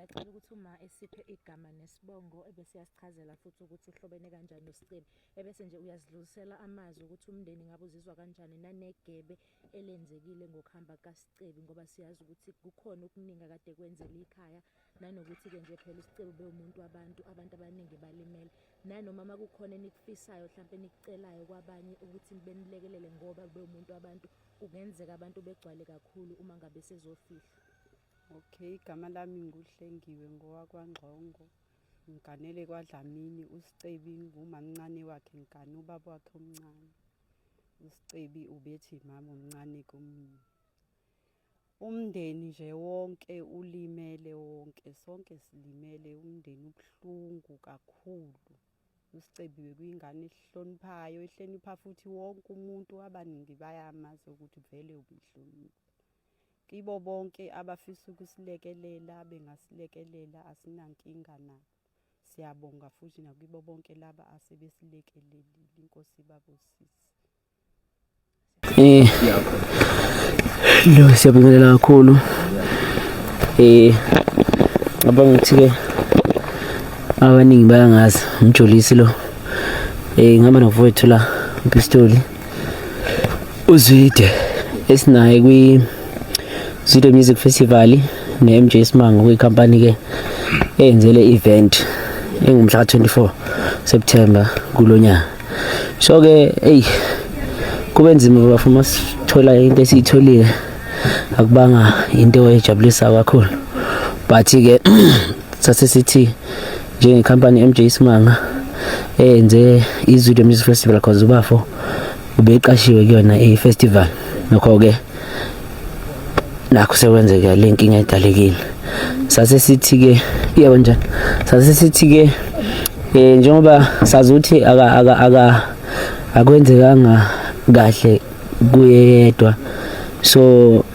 siyacela ukuthi uma esiphe igama nesibongo ebese yasichazela futhi ukuthi uhlobene kanjani noSicebi, ebese nje uyazidlulisela amazwi ukuthi umndeni ngabe uzizwa kanjani nanegebe elenzekile ngokuhamba kaSicebi, ngoba siyazi ukuthi kukhona okuningi akade kwenzela ikhaya, nanokuthi-ke nje phela uSicebi ube umuntu abantu abaningi balimele. Nanoma uma kukhona enikufisayo mhlampe nikucelayo kwabanye ukuthi benilekelele ngoba ube umuntu abantu, kungenzeka abantu begcwale kakhulu uma ngabe sezofihlwa. Okay, igama lami nguHlengiwe ngowakwaNgxongo, ngiganele kwaDlamini. uSicebi ngumamncane wakhe, ngigane ubaba wakhe omncane. uSicebi ubethi mama omncane kumina. Umndeni nje wonke ulimele, wonke sonke silimele, umndeni ubuhlungu kakhulu. uSicebi bekuyingane ehloniphayo, ehlonipha futhi wonke umuntu, abaningi bayamazi ukuthi vele ubuhlungu. Kibo bonke abafisa ukusilekelela bengasilekelela, asinankinga nabo. Siyabonga futhi nakubo bonke laba asebesilekelelile. Inkosi babusise. Lo siyabingelela kakhulu. Ngabanga ukuthi-ke abaningi bayangazi umjolisi lo. Ngihamba nofowethu la uPistoli uZwide esinaye Zwide Music Festival ne-MJ Simanga, kuyikhampani ke eyenzele event engumhla ka-24 September kulonyaka. So ke kube nzima bafuna sithola into esiyitholile, akubanga into ejabulisa kakhulu, but ke sase sithi njengekhampani MJ Simanga eyenze iZwide Music Festival cause ubafo ubeqashiwe kuyona i-festival, nokho ke nakho sekwenzeka le nkinga edalekile. Sase sithi ke yebo njani, sase sithi ke njengoba sazi ukuthi akwenzekanga kahle kuyedwa, so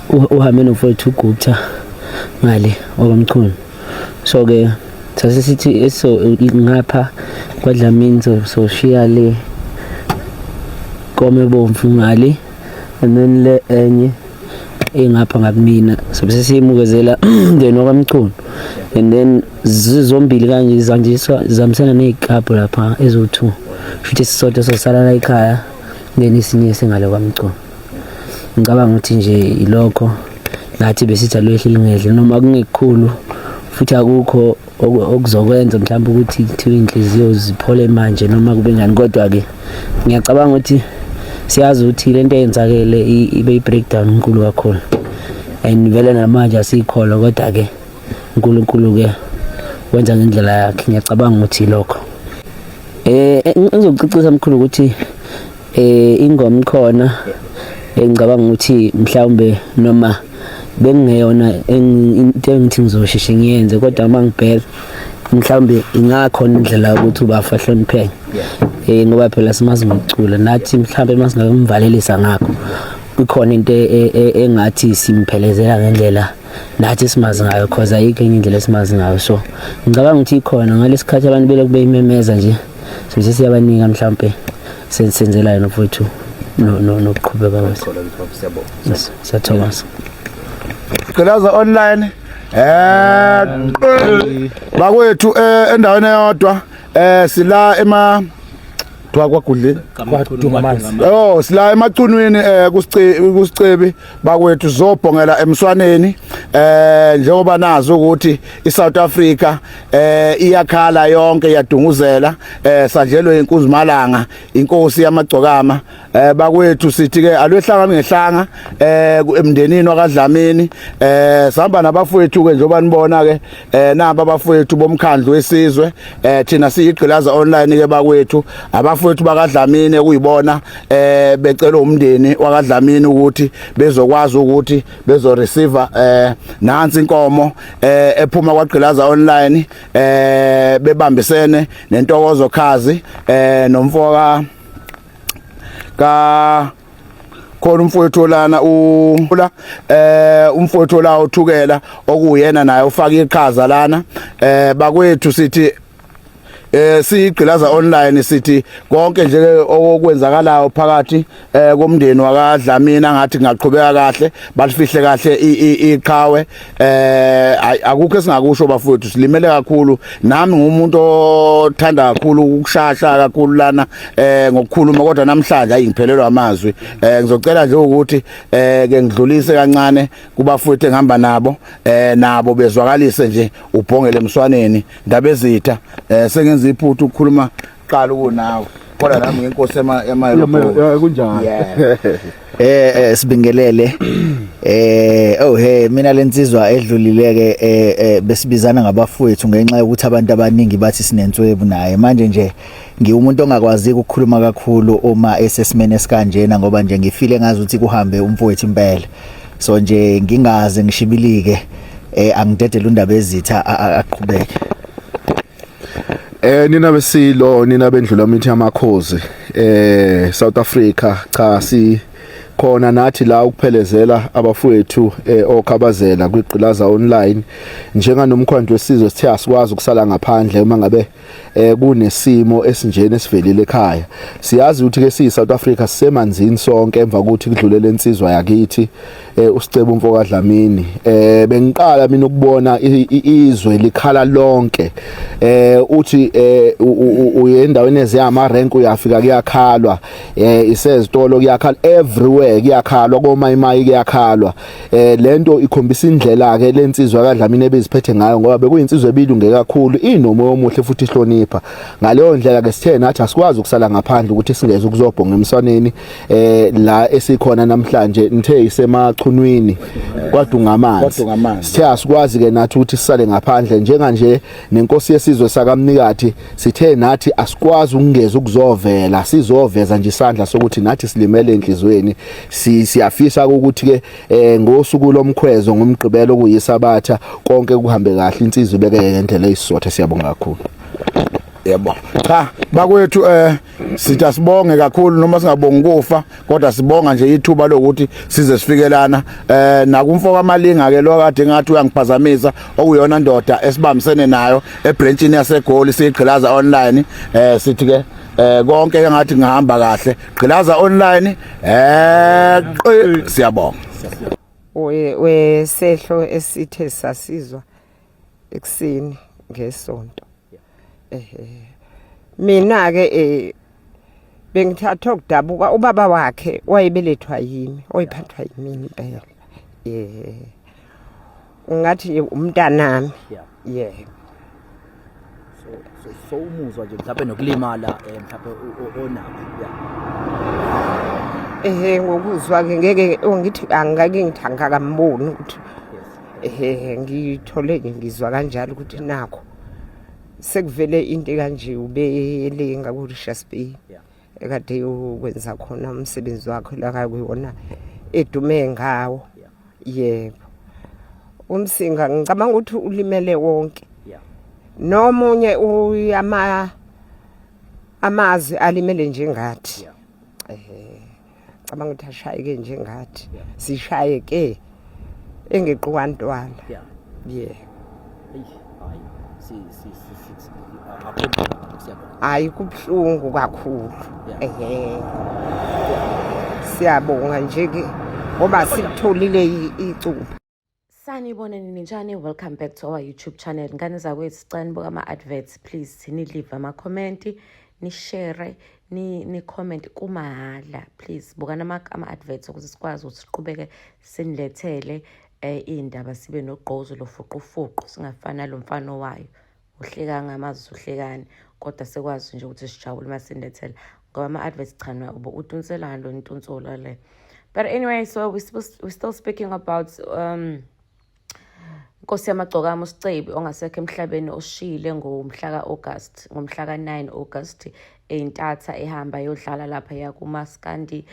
uhambe nofowethu uGupta ngale okwamchunu. So ke sase sithi ngapha kwaDlamini so shiya le kome bomfu ngale, and then le enye engapha ngakumina sobe siyimukezela umndeni wakwamchunu, and then zizombili kanje zanjiswa zamsana nezikhabu lapha ezo2, futhi sisodwa sosala la ekhaya, then isinye singale kwaMchunu. Ngicabanga ukuthi nje ilokho nathi besithi alwehle lingedle noma kungekhulu, futhi akukho okuzokwenza mhlawumbe ukuthi kuthiwe inhliziyo ziphole manje noma kube ngani, kodwa ke ngiyacabanga ukuthi siyazi ukuthi lento eyenzakele ibe i-breakdown enkulu kakhulu, and vele namanje asikholwa, kodwa ke uNkulunkulu ke wenza ngendlela yakhe. Ngiyacabanga ukuthi lokho ngizocicisa mkhulu ukuthi ingoma ikhona engicabanga ukuthi mhlawumbe noma bengeyona into engithi ngizosheshe ngiyenze, kodwa uma ngibheka mhlawumbe ingakhona indlela ukuthi ubafa hlonipheke, ngoba phela simazi ngicula nathi mhlawumbe masingakumvalelisa ngakho ikhona into engathi simphelezela ngendlela nathi simazi ngayo, cause ayikho enye indlela esimazi ngayo. So ngicabanga ukuthi ikhona ngalesikhathi abantu bele kube imemeza nje, sibe siyabanika mhlawumbe senzela yena mfowethu nokuqhubeka kwethu. Siyathokoza. Gqalaza online bakwethu endaweni eyodwa sila kwaGudleni sila emacunwini kuSicebi bakwethu zobhongela emswaneni, njengoba nazo ukuthi iSouth Africa iyakhala yonke yadunguzela, sanjelwe inkuzimalanga inkosi yamagcokama. Bakwethu sithi ke alwehlanga ngehlanga emndenini wakaDlamini, sihamba nabafowethu ke njengoba nibona ke namba abafowethu bomkhandlu wesizwe, thina siyiGqilaza online ke bakwethu abafowethu bakaDlamini kuyibona becela umndeni wakaDlamini ukuthi bezokwazi ukuthi bezo receive nansi inkomo ephuma kwaGqilaza online, bebambisene nentokozo khazi nomfoka khona umfowethu lana umfowethu la uthukela okuyena naye ufaka iqhaza lana. Bakwethu sithi siyigqilaza online sithi konke nje okwenzakalayo phakathi komndeni wakwaDlamini ngathi ngaqhubeka kahle balifihle kahle iqhawe akukho esingakusho bafowethu silimele kakhulu nami ngumuntu othanda kakhulu ukushasha kakhulu lana ngokukhuluma kodwa namhlanje ayingiphelelwa amazwi ngizocela nje ukuthi ke ngidlulise kancane kubafowethu engihamba nabo bezwakalise nje ubhongele emswaneni ndaba ezitha sengenza iphuthu ukukhuluma qala kunawe kodwa nami ngenkosi emayelo kunjani sibingelele mina lensizwa edlulileke besibizana ngabafowethu ngenxa yokuthi abantu abaningi bathi sinentswebu naye manje nje ngiwumuntu ongakwazi ukukhuluma kakhulu uma esesimene sikanjena ngoba nje ngifile ngazi ukuthi kuhambe umfowethu impela so nje ngingaze ngishibilike angidedela undaba ezitha aqhubeke nina besilo nina bendlula mithi yamakhozi South Africa cha khona nathi la ukuphelezela abafowethu okhabazela kwiGqilaza online njenganomkhwandwe wesizwe sithe asikwazi ukusala ngaphandle uma ngabe kunesimo esinjene esivelile ekhaya siyazi ukuthi ke siyiSouth Africa sisemanzini sonke emva kokuthi kudlulele insizwa yakithi uSicebo Mfokadlamini bengiqala mina ukubona izwe likhala lonke uthi uyendaweni eziyama rank uyafika kuyakhalwa isezitolo kuyakhala everywhere kuyakhalwa komayimayi kuyakhalwa lento ikhombisa indlela ke lensizwa kaDlamini ebeziphethe ngayo ngoba bekuyinsizwe ebilunge kakhulu inomo omuhle futhi ihlonipha ngaleyo ndlela ke sithe nathi asikwazi ukusala ngaphandle ukuthi singeze ukuzobhonga emswaneni la esikhona namhlanje nithe isemachunwini kwadungamanzi sithe asikwazi ke nathi ukuthi sisale ngaphandle njenganje nenkosi yesizwe sakaMnikati sithe nathi asikwazi ukungeza ukuzovela sizoveza nje isandla sokuthi nathi silimele enhlizweni siyafisa ukuthi ke ngosuku lomkhwezo ngomgqibelo kuyisabatha konke kuhambe kahle insizwe beke ngendlela eyisotha siyabonga kakhulu yebo cha bakwethu sithi asibonge kakhulu noma singabongi kufa kodwa sibonga nje ithuba lokuthi size sifikelana nakumfoko amalinga ke lo kade ngathi uyangiphazamisa okuyona ndoda esibambisene nayo ebranchini yaseGoli siGqilaza online sithi ke konke ngathi ngihamba kahle Gqilaza online siyabonga we sehlo esithe sasizwa ekseni ngesonto mina ke bengithatha ukudabuka ubaba wakhe wayebelethwa yimi oyiphathwa yimini impela ungathi umntanami so umuzwa nje mhlawumbe nokulimala mhlawumbe onabo ngokuzwa ke ngeke ngithi angake ngithanga kamboni ukuthi ngithole ngizwa kanjalo ukuthi nakho sekuvele into kanje ubelenga ku Richards Bay ekade ukwenza khona umsebenzi wakhe la kuyona edume ngawo yebo umsinga ngicabanga ukuthi ulimele wonke nomunye amazwi alimele njengathi cabanga ukuthi ashayeke njengathi sishayeke engeqwantwala hayi kubhlungu kakhulu siyabonga nje ke ngoba sitholile icuba. Sanibonani ninjani, welcome back to our YouTube channel. Ngane zakwethu sicela nibuka ama-adverts, please ni leave ama-comment, ni share, ni comment kumahala, please bukana ama-adverts ukuze sikwazi ukuthi siqhubeke sinilethele indaba sibe nogqozo lofuqufuqu singafana lo mfana wayo uhleka ngamazi uhlekani kodwa sekwazi nje ukuthi sijabule masinilethele ngoba ama-adverts chana ubo utunselana lo ntunsola le. But anyway, so we're still speaking about Nkosi yamagcokama uSicebo ongasekho emhlabeni oshile ngomhla kaAugust ngomhla ka9 August eNtatha ehamba yodlala lapha yakuMaskandi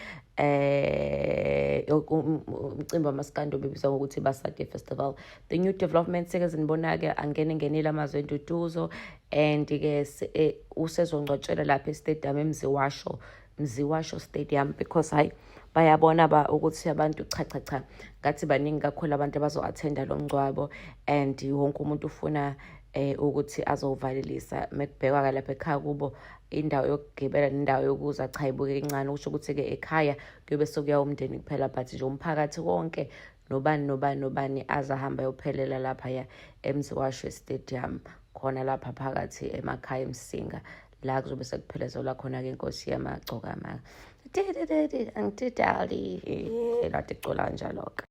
umcimbi wamaskandi obizwa ngokuthi Basake Festival. The new development sekezinibona ke angenile amazwe enduduzo and ke usezongcwatshela lapha estadium eMziwasho Stadium because bayabona ukuthi abantu cha ngathi baningi kakhulu abantu abazo attenda lo mngcwabo and wonke umuntu ufuna ukuthi azovalelisa mekubhekwa lapha ekhaya kubo indawo yokugibela nendawo yokuza cha ibuke incane usho ukuthi ke ekhaya kuyobe sokuya umndeni kuphela but nje umphakathi wonke nobani azahamba yophelela lapha ya eMziwasho Stadium khona lapha phakathi emakhaya eMsinga la kuzobe sekuphelezelwa khona ke inkosi yamagcoka angididali lathi icola kanjalo ke